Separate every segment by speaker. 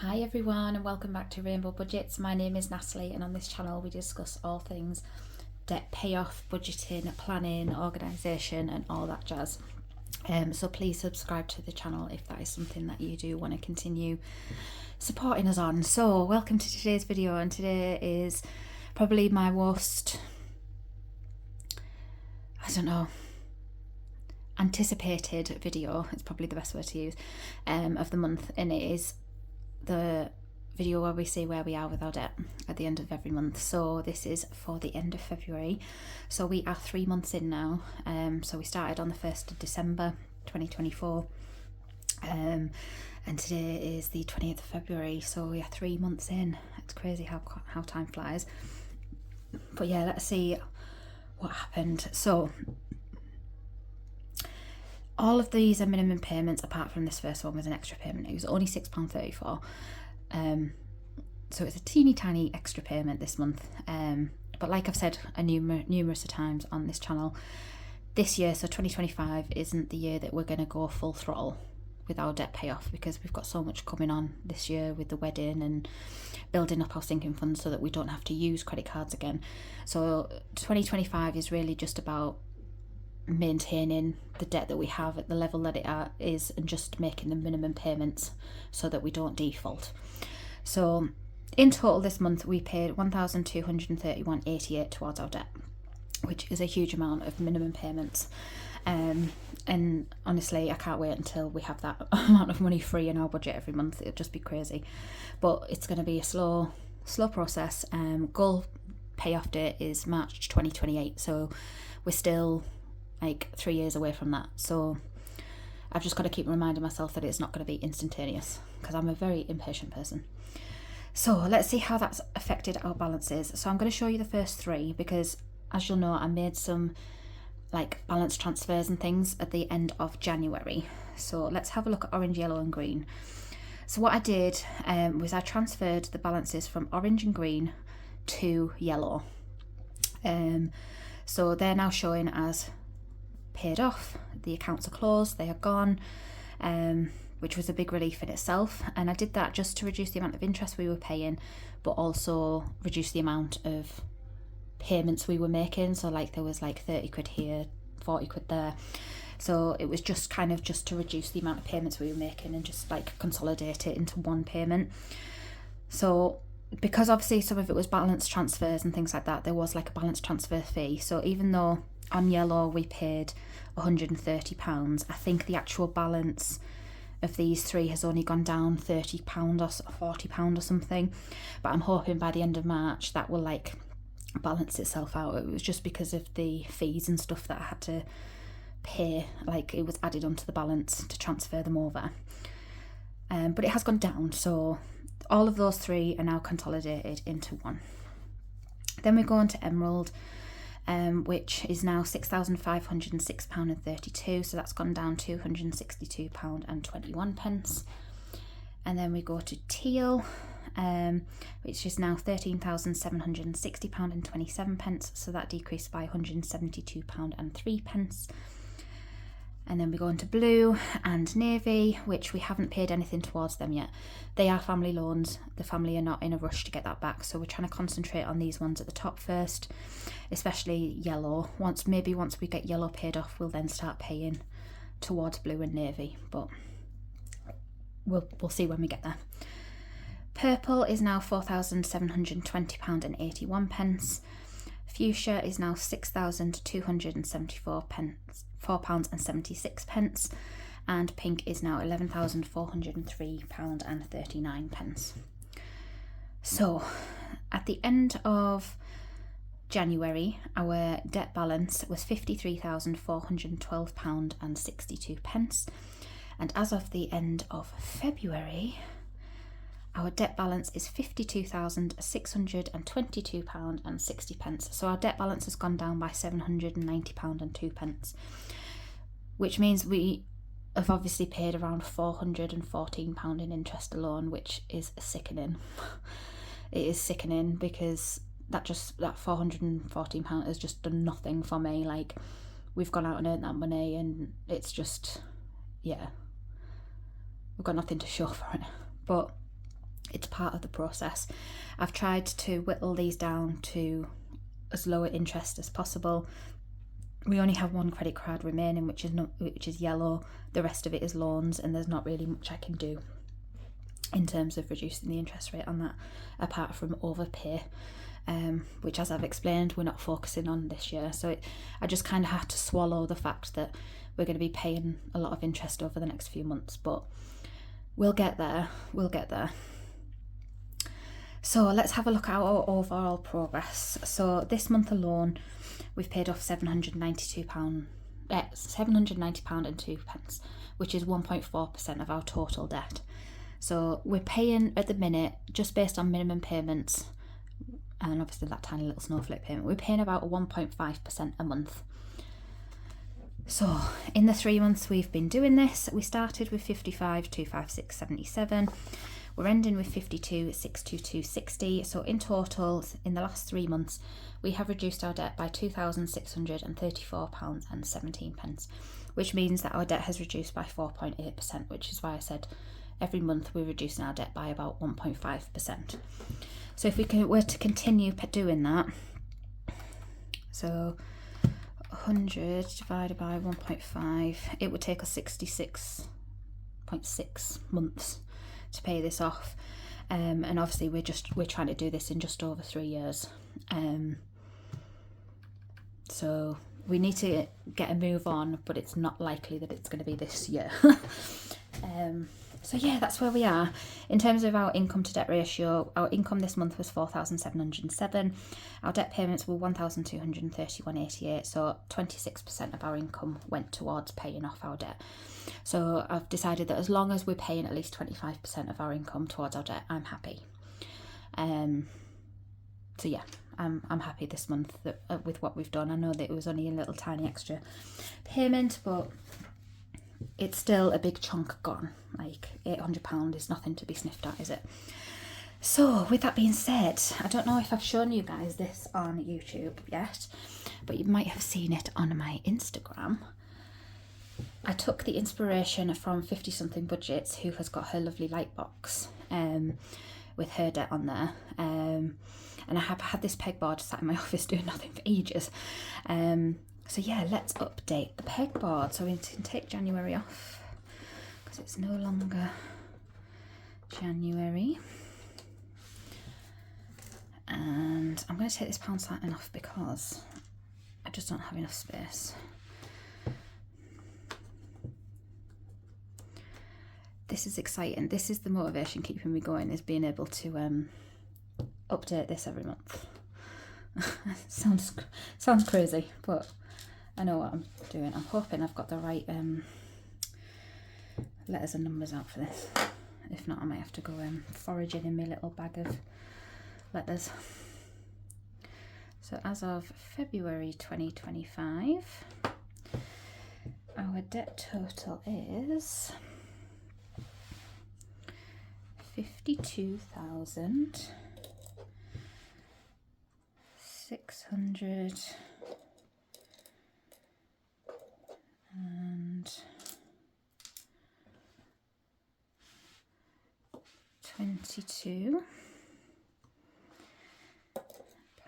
Speaker 1: Hi everyone and welcome back to Rainbow Budgets. My name is Natalie and on this channel we discuss all things debt payoff, budgeting, planning, organisation and all that jazz. So please subscribe to the channel if that is something that you do want to continue supporting us on. So welcome to today's video, and today is probably my worst, anticipated video, it's probably the best word to use, of the month, and it is the video where we see where we are with our debt at the end of every month. So this is for the end of February, so we are 3 months in now. So we started on the 1st of December 2024, and today is the 20th of February, so we are 3 months in. It's crazy how time flies. But yeah, let's see what happened. So all of these are minimum payments, apart from this first one was an extra payment. It was only £6.34. So it's a teeny tiny extra payment this month. But like I've said numerous times on this channel, this year, so 2025, isn't the year that we're going to go full throttle with our debt payoff, because we've got so much coming on this year with the wedding and building up our sinking funds so that we don't have to use credit cards again. So 2025 is really just about maintaining the debt that we have at the level that it is, and just making the minimum payments so that we don't default. So in total this month we paid £1,231.88 towards our debt, which is a huge amount of minimum payments, and honestly I can't wait until we have that amount of money free in our budget every month. It'll just be crazy, but it's going to be a slow process. Goal payoff date is March 2028, so we're still like 3 years away from that. So I've just got to keep reminding myself that it's not going to be instantaneous, because I'm a very impatient person. So let's see how that's affected our balances. So I'm going to show you the first three, because as you'll know, I made some like balance transfers and things at the end of January. So let's have a look at orange, yellow and green. So what I did was I transferred the balances from orange and green to yellow. So they're now showing as paid off. The accounts are closed, they are gone, which was a big relief in itself. And I did that just to reduce the amount of interest we were paying, but also reduce the amount of payments we were making. So like there was like 30 quid here, 40 quid there. So it was just kind of just to reduce the amount of payments we were making and just like consolidate it into one payment. So because obviously some of it was balance transfers and things like that, there was like a balance transfer fee. So even though on yellow we paid £130, I think the actual balance of these three has only gone down £30 or £40 or something. But I'm hoping by the end of March that will like balance itself out. It was just because of the fees and stuff that I had to pay, like it was added onto the balance to transfer them over. But it has gone down, so all of those three are now consolidated into one. Then we go on to emerald, which is now £6,506.32, so that's gone down £262.21. And then we go to teal, which is now £13,760.27, so that decreased by £172.03. And then we go into blue and navy, which we haven't paid anything towards them yet. They are family loans. The family are not in a rush to get that back, so we're trying to concentrate on these ones at the top first, especially yellow. Once we get yellow paid off, we'll then start paying towards blue and navy, but we'll see when we get there. Purple is now £4,720.81. Fuchsia is now £6,274.76, and pink is now £11,403.39. So at the end of January, our debt balance was £53,412.62, and as of the end of February, our debt balance is £52,622.60. So our debt balance has gone down by £790.02, which means we have obviously paid around £414 in interest alone, which is sickening. It is sickening, because that £414 has just done nothing for me. Like, we've gone out and earned that money, and it's just, yeah, we've got nothing to show for it. But It's part of the process. I've tried to whittle these down to as low interest as possible. We only have one credit card remaining, which is yellow. The rest of it is loans, and there's not really much I can do in terms of reducing the interest rate on that, apart from overpay, which, as I've explained, we're not focusing on this year. So I just kind of have to swallow the fact that we're going to be paying a lot of interest over the next few months, but we'll get there. We'll get there. So let's have a look at our overall progress. So this month alone, we've paid off £790 and 2 pence, which is 1.4% of our total debt. So we're paying at the minute, just based on minimum payments, and obviously that tiny little snowflake payment, we're paying about 1.5% a month. So in the 3 months we've been doing this, we started with 55,256.77. We're ending with 52,622.60. So in total, in the last 3 months, we have reduced our debt by £2,634.17, which means that our debt has reduced by 4.8%, which is why I said every month we're reducing our debt by about 1.5%. So if we were to continue doing that, so 100 divided by 1.5, it would take us 66.6 months to pay this off, and obviously we're trying to do this in just over 3 years, so we need to get a move on, but it's not likely that it's going to be this year. So yeah, that's where we are. In terms of our income to debt ratio, our income this month was 4,707. Our debt payments were 1,231.88, so 26% of our income went towards paying off our debt. So I've decided that as long as we're paying at least 25% of our income towards our debt, I'm happy. So yeah, I'm happy this month with what we've done. I know that it was only a little tiny extra payment, but it's still a big chunk gone. Like £800 is nothing to be sniffed at, is it? So with that being said, I don't know if I've shown you guys this on YouTube yet, but you might have seen it on my Instagram. I took the inspiration from 50 something budgets, who has got her lovely light box with her debt on there, and I have had this pegboard sat in my office doing nothing for ages. So yeah, let's update the pegboard. So we can take January off because it's no longer January. And I'm going to take this pound sign off because I just don't have enough space. This is exciting. This is the motivation keeping me going, is being able to update this every month. Sounds crazy, but I know what I'm doing. I'm hoping I've got the right letters and numbers out for this. If not, I might have to go foraging in my little bag of letters. So as of February 2025, our debt total is 52,600 and 22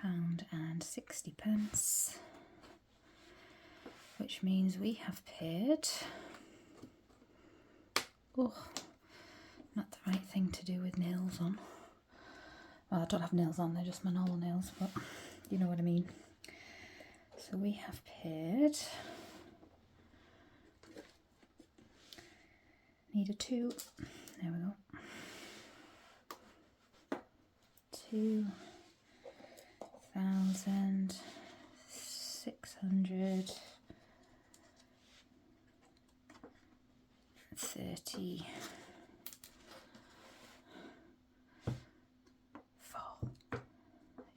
Speaker 1: pound and 60 pence, which means we have paid, oh, not the right thing to do with nails on. Well, I don't have nails on, they're just my normal nails, but you know what I mean. So we have paid, need a 2, there we go, 2,634.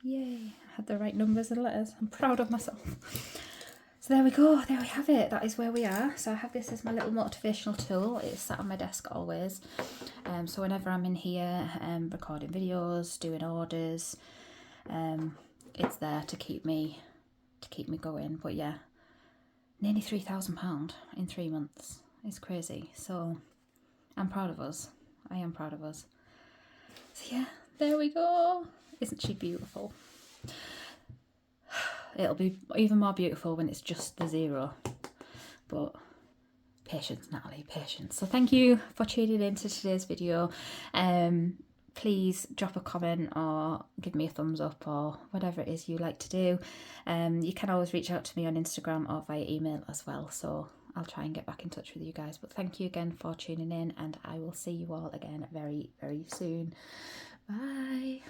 Speaker 1: Yay, I had the right numbers and letters. I'm proud of myself. So there we go, there we have it. That is where we are. So I have this as my little motivational tool. It's sat on my desk always. So whenever I'm in here recording videos, doing orders, it's there to keep me going. But yeah, nearly £3,000 in 3 months. It's crazy. So I'm proud of us. I am proud of us. So yeah, there we go. Isn't she beautiful? It'll be even more beautiful when it's just the 0. But patience, Natalie, patience. So thank you for tuning in to today's video. Please drop a comment or give me a thumbs up or whatever it is you like to do. You can always reach out to me on Instagram or via email as well. So I'll try and get back in touch with you guys. But thank you again for tuning in, and I will see you all again very, very soon. Bye.